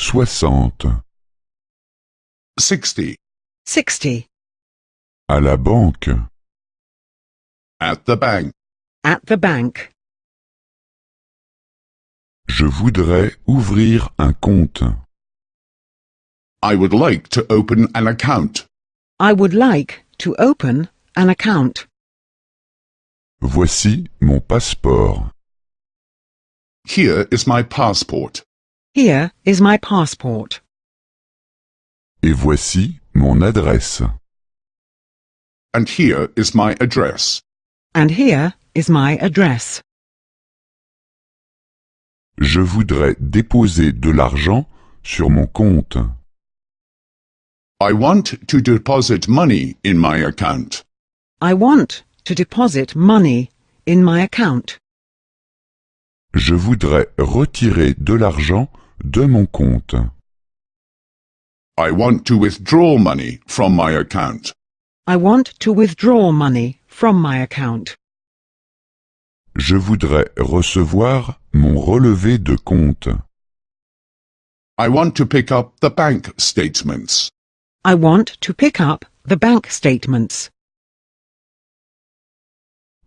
60. 60. 60. À la banque. At the bank. At the bank. Je voudrais ouvrir un compte. I would like to open an account. I would like to open an account. Voici mon passeport. Here is my passport. Here is my passport. Et voici mon adresse. And here is my address. And here is my address. Je voudrais déposer de l'argent sur mon compte. I want to deposit money in my account. I want to deposit money in my account. Je voudrais retirer de l'argent de mon compte. I want to withdraw money from my account. I want to withdraw money from my account. Je voudrais recevoir mon relevé de compte. I want to pick up the bank statements. I want to pick up the bank statements.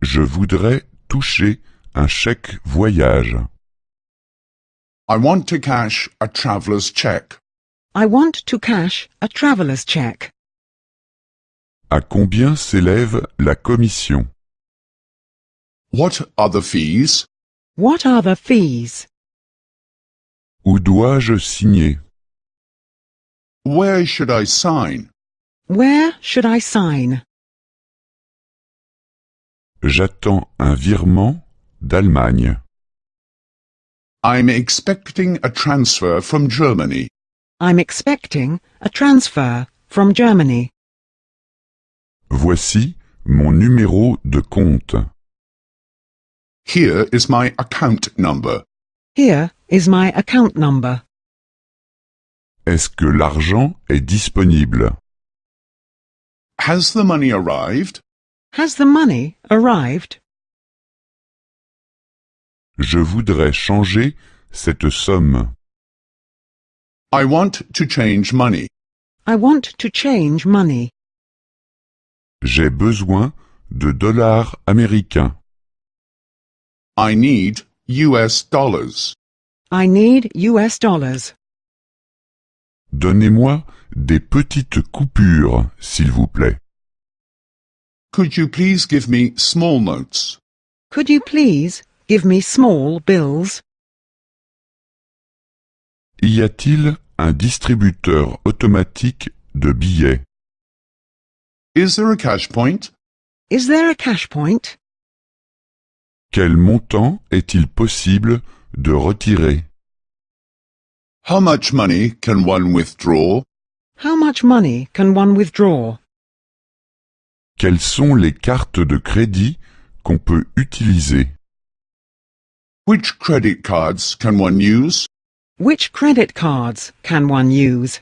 Je voudrais toucher un chèque voyage. I want to cash a traveller's check. I want to cash a traveller's check. À combien s'élève la commission? What are the fees? What are the fees? Où dois-je signer? Where should I sign? Where should I sign? J'attends un virement d'Allemagne. I'm expecting a transfer from Germany. I'm expecting a transfer from Germany. Voici mon numéro de compte. Here is my account number. Here is my account number. Est-ce que l'argent est disponible? Has the money arrived? Has the money arrived? Je voudrais changer cette somme. I want to change money. I want to change money. J'ai besoin de dollars américains. I need US dollars. I need US dollars. Donnez-moi des petites coupures, s'il vous plaît. Could you please give me small notes? Could you please give me small bills? Y a-t-il un distributeur automatique de billets? Is there a cash point? Is there a cash point? Quel montant est-il possible de retirer? How much money can one withdraw? How much money can one withdraw? Quelles sont les cartes de crédit qu'on peut utiliser? Which credit cards can one use? Which credit cards can one use?